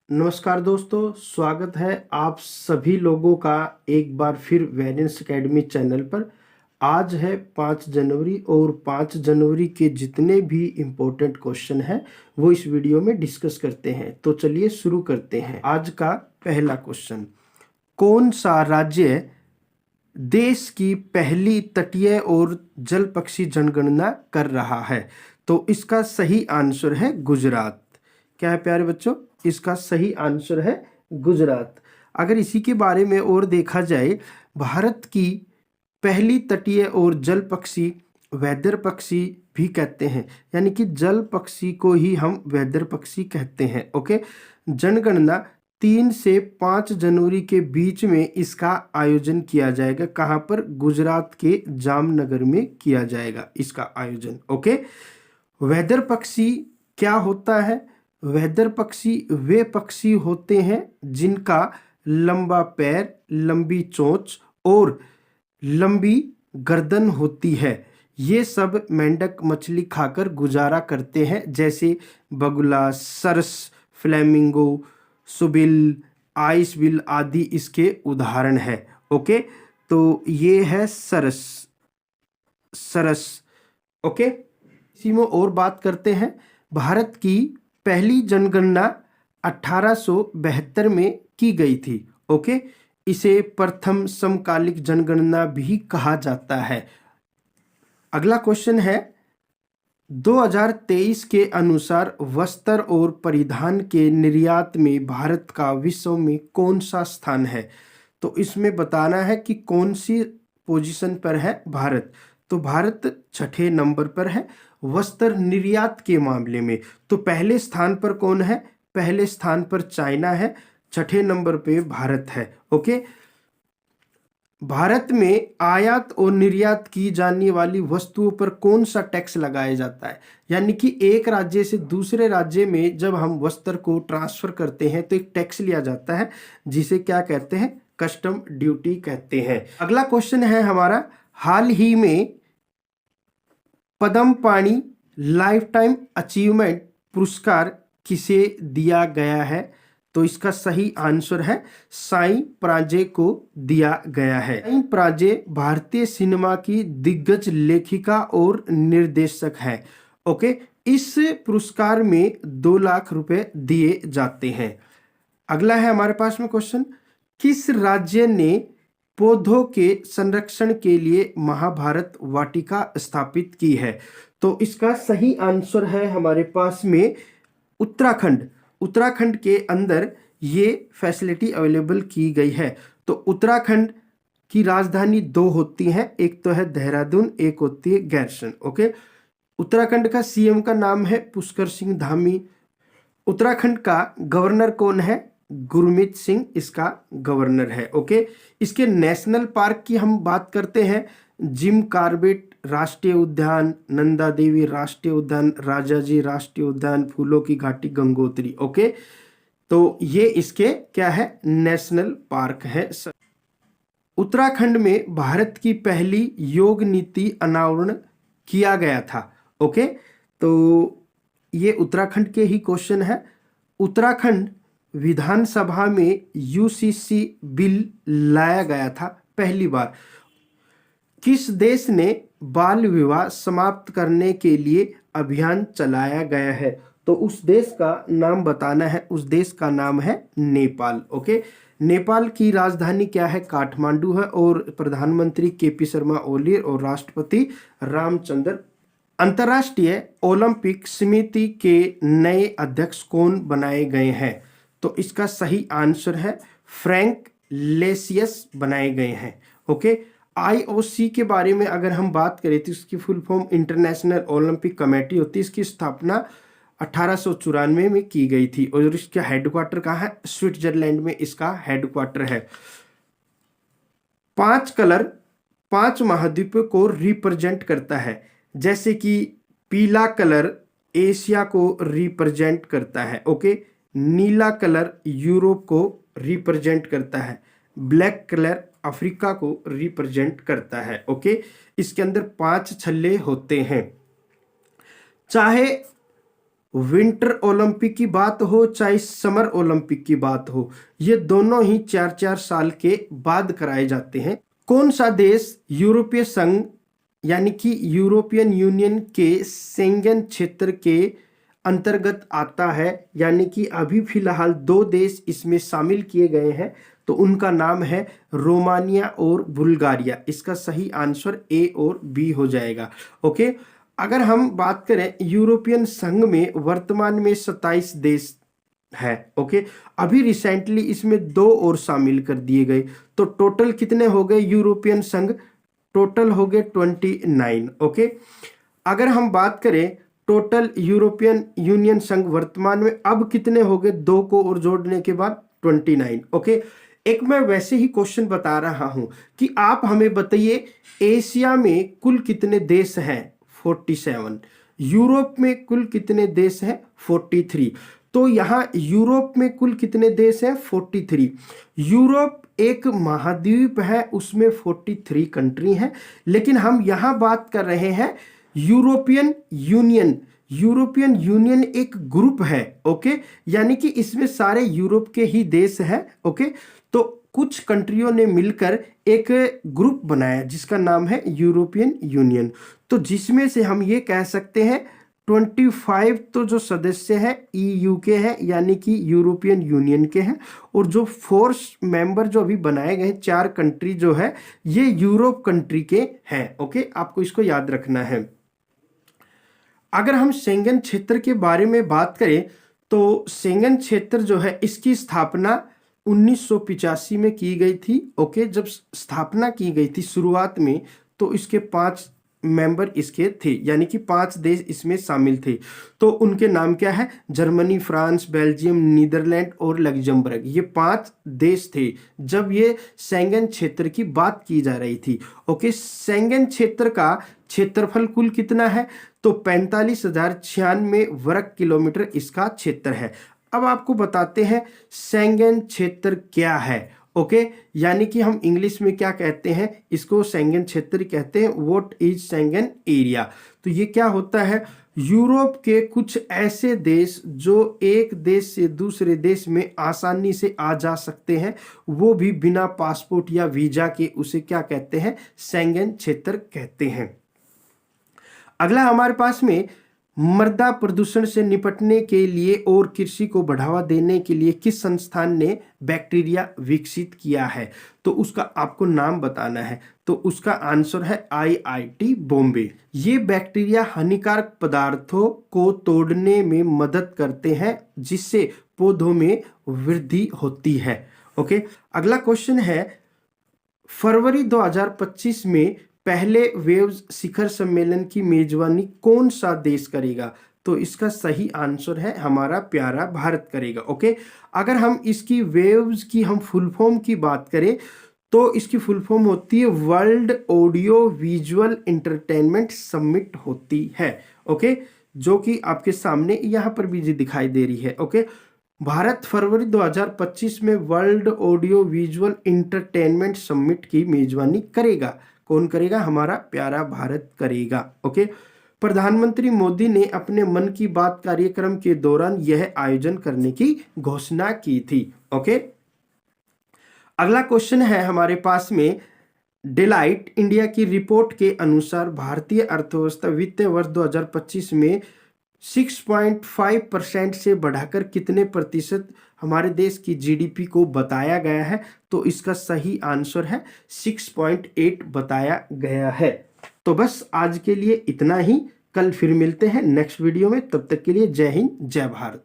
नमस्कार दोस्तों, स्वागत है आप सभी लोगों का एक बार फिर वेरिएंस एकेडमी चैनल पर। आज है 5 जनवरी और 5 जनवरी के जितने भी इम्पोर्टेंट क्वेश्चन हैं वो इस वीडियो में डिस्कस करते हैं। तो चलिए शुरू करते हैं। आज का पहला क्वेश्चन, कौन सा राज्य देश की पहली तटीय और जल पक्षी जनगणना कर रहा है? तो इसका सही आंसर है गुजरात। क्या है प्यारे बच्चों? इसका सही आंसर है गुजरात। अगर इसी के बारे में और देखा जाए, भारत की पहली तटीय और जल पक्षी वेदर पक्षी भी कहते हैं, यानी कि जल पक्षी को ही हम वेदर पक्षी कहते हैं। ओके, जनगणना 3 से 5 जनवरी के बीच में इसका आयोजन किया जाएगा। कहाँ पर? गुजरात के जामनगर में किया जाएगा इसका आयोजन। ओके, वेदर पक्षी क्या होता है? वेदर पक्षी वे पक्षी होते हैं जिनका लंबा पैर, लंबी चोंच और लंबी गर्दन होती है। ये सब मेंढक मछली खाकर गुजारा करते हैं, जैसे बगुला, सरस, फ्लेमिंगो, सुबिल, आइसबिल आदि इसके उदाहरण है। ओके, तो ये है सरस। ओके, इसी में और बात करते हैं। भारत की पहली जनगणना 1872 में की गई थी। ओके, इसे प्रथम समकालिक जनगणना भी कहा जाता है। अगला क्वेश्चन है, 2023 के अनुसार वस्त्र और परिधान के निर्यात में भारत का विश्व में कौन सा स्थान है? तो इसमें बताना है कि कौन सी पोजीशन पर है भारत। तो भारत 6ठे नंबर पर है वस्त्र निर्यात के मामले में। तो पहले स्थान पर कौन है? पहले स्थान पर चाइना है, 6ठे नंबर पे भारत है। ओके, भारत में आयात और निर्यात की जाने वाली वस्तुओं पर कौन सा टैक्स लगाया जाता है? यानी कि एक राज्य से दूसरे राज्य में जब हम वस्त्र को ट्रांसफर करते हैं तो एक टैक्स लिया जाता है, जिसे क्या कहते हैं? कस्टम ड्यूटी कहते हैं। अगला क्वेश्चन है हमारा, हाल ही में पद्म पाणि लाइफ टाइम अचीवमेंट पुरस्कार किसे दिया गया है? तो इसका सही आंसर है साईं प्राजे को दिया गया है। साईं प्राजे भारतीय सिनेमा की दिग्गज लेखिका और निर्देशक है। ओके, इस पुरस्कार में 2 लाख रुपए दिए जाते हैं। अगला है हमारे पास में क्वेश्चन, किस राज्य ने पौधों के संरक्षण के लिए महाभारत वाटिका स्थापित की है? तो इसका सही आंसर है हमारे पास में उत्तराखंड। उत्तराखंड के अंदर ये फैसिलिटी अवेलेबल की गई है। तो उत्तराखंड की राजधानी 2 होती हैं, एक तो है देहरादून, एक होती है गैरसन। ओके, उत्तराखंड का सीएम का नाम है पुष्कर सिंह धामी। उत्तराखंड का गवर्नर कौन है? गुरमीत सिंह इसका गवर्नर है। ओके, इसके नेशनल पार्क की हम बात करते हैं, जिम कॉर्बेट राष्ट्रीय उद्यान, नंदा देवी राष्ट्रीय उद्यान, राजाजी राष्ट्रीय उद्यान, फूलों की घाटी, गंगोत्री। ओके, तो ये इसके क्या है? नेशनल पार्क है। उत्तराखंड में भारत की पहली योग नीति अनावरण किया गया था। ओके, तो ये उत्तराखंड के ही क्वेश्चन है। उत्तराखंड विधानसभा में यूसीसी बिल लाया गया था पहली बार। किस देश ने बाल विवाह समाप्त करने के लिए अभियान चलाया गया है? तो उस देश का नाम बताना है। उस देश का नाम है नेपाल। ओके, नेपाल की राजधानी क्या है? काठमांडू है, और प्रधानमंत्री केपी शर्मा ओली और राष्ट्रपति रामचंद्र। अंतर्राष्ट्रीय ओलंपिक समिति के नए अध्यक्ष कौन बनाए गए हैं? तो इसका सही आंसर है फ्रैंक लेसियस बनाए गए हैं। ओके, आईओसी के बारे में अगर हम बात करें तो इसकी full form international Olympic committee होती है। इसकी स्थापना 1894 में की गई थी, और इसका हेडक्वार्टर कहाँ है? स्विट्जरलैंड में इसका हेडक्वार्टर है। 5 कलर 5 महाद्वीपों को रिप्रेजेंट करता है, जैसे कि पीला कलर एशिया को रिप्रेजेंट करता है। ओके, नीला कलर यूरोप को रिप्रेजेंट करता है, ब्लैक कलर अफ्रीका को रिप्रेजेंट करता है। ओके, इसके अंदर 5 छल्ले होते हैं। चाहे विंटर ओलंपिक की बात हो चाहे समर ओलंपिक की बात हो, ये दोनों ही 4-4 साल के बाद कराए जाते हैं। कौन सा देश यूरोपीय संघ यानी कि यूरोपियन यूनियन के शेंगन क्षेत्र के अंतर्गत आता है, यानी कि अभी फिलहाल 2 देश इसमें शामिल किए गए हैं, तो उनका नाम है रोमानिया और बुल्गारिया। इसका सही आंसर ए और बी हो जाएगा। ओके, अगर हम बात करें यूरोपियन संघ में वर्तमान में 27 देश है। ओके, अभी रिसेंटली इसमें 2 और शामिल कर दिए गए, तो टोटल कितने हो गए यूरोपियन संघ? टोटल हो गए 29। ओके, अगर हम बात करें टोटल यूरोपियन यूनियन संघ वर्तमान में अब कितने हो गए, 2 को और जोड़ने के बाद 29। ओके, एक मैं वैसे ही क्वेश्चन बता रहा हूं कि आप हमें बताइए एशिया में कुल कितने देश हैं? 47। यूरोप में कुल कितने देश हैं? 43। तो यहां यूरोप में कुल कितने देश हैं? 43। यूरोप एक महाद्वीप है, उसमें 43 कंट्री हैं, लेकिन हम यहां बात कर रहे हैं यूरोपियन यूनियन। यूरोपियन यूनियन एक ग्रुप है। ओके, यानी कि इसमें सारे यूरोप के ही देश हैं। ओके, तो कुछ कंट्रियों ने मिलकर एक ग्रुप बनाया जिसका नाम है यूरोपियन यूनियन। तो जिसमें से हम ये कह सकते हैं 25 तो जो सदस्य है ईयू के हैं, यानी कि यूरोपियन यूनियन के हैं, और जो 4 मेंबर जो अभी बनाए गए 4 कंट्री जो है ये यूरोप कंट्री के हैं। ओके, आपको इसको याद रखना है। अगर हम शेंगन क्षेत्र के बारे में बात करें तो शेंगन क्षेत्र जो है इसकी स्थापना 1985 में की गई थी। ओके, जब स्थापना की गई थी शुरुआत में, तो इसके 5 मेंबर इसके थे, यानी कि 5 देश इसमें शामिल थे। तो उनके नाम क्या है? जर्मनी, फ्रांस, बेल्जियम, नीदरलैंड और लग्जमबर्ग। ये 5 देश थे जब ये शेंगन क्षेत्र की बात की जा रही थी। ओके, शेंगन क्षेत्र का क्षेत्रफल कुल कितना है? तो 45,096 वर्ग किलोमीटर इसका क्षेत्र है। अब आपको बताते हैं शेंगन क्षेत्र क्या है। ओके, यानी कि हम इंग्लिश में क्या कहते हैं? इसको शेंगन क्षेत्र कहते हैं। What is Schengen area? तो ये क्या होता है? यूरोप के कुछ ऐसे देश जो एक देश से दूसरे देश में आसानी से आ जा सकते हैं, वो भी बिना पासपोर्ट या वीजा के, उसे क्या कहते हैं? शेंगन क्षेत्र कहते हैं। अगला हमारे पास में मृदा प्रदूषण से निपटने के लिए और कृषि को बढ़ावा देने के लिए किस संस्थान ने बैक्टीरिया विकसित किया है? तो उसका आपको नाम बताना है। तो उसका आंसर है आईआईटी बॉम्बे। ये बैक्टीरिया हानिकारक पदार्थों को तोड़ने में मदद करते हैं जिससे पौधों में वृद्धि होती है। ओके, अगला क्वेश्चन है फरवरी 2025 में पहले वेव्स शिखर सम्मेलन की मेजबानी कौन सा देश करेगा? तो इसका सही आंसर है हमारा प्यारा भारत करेगा। ओके, अगर हम इसकी वेव्स की हम फुल फॉर्म की बात करें तो इसकी फुल फॉर्म होती है world audio visual entertainment summit होती है। ओके, जो कि आपके सामने यहाँ पर भी दिखाई दे रही है। ओके, भारत फरवरी 2025 में world audio visual entertainment summit की मेजबानी करेगा। कौन करेगा? हमारा प्यारा भारत करेगा। ओके, प्रधानमंत्री मोदी ने अपने मन की बात कार्यक्रम के दौरान यह आयोजन करने की घोषणा की थी। ओके, अगला क्वेश्चन है हमारे पास में डेलाइट इंडिया की रिपोर्ट के अनुसार भारतीय अर्थव्यवस्था वित्तीय वर्ष 2025 में 6.5% से बढ़ाकर कितने प्रतिशत हमारे देश की जीडीपी को बताया गया है? तो इसका सही आंसर है 6.8 बताया गया है। तो बस आज के लिए इतना ही। कल फिर मिलते हैं नेक्स्ट वीडियो में। तब तक के लिए जय हिंद, जय भारत।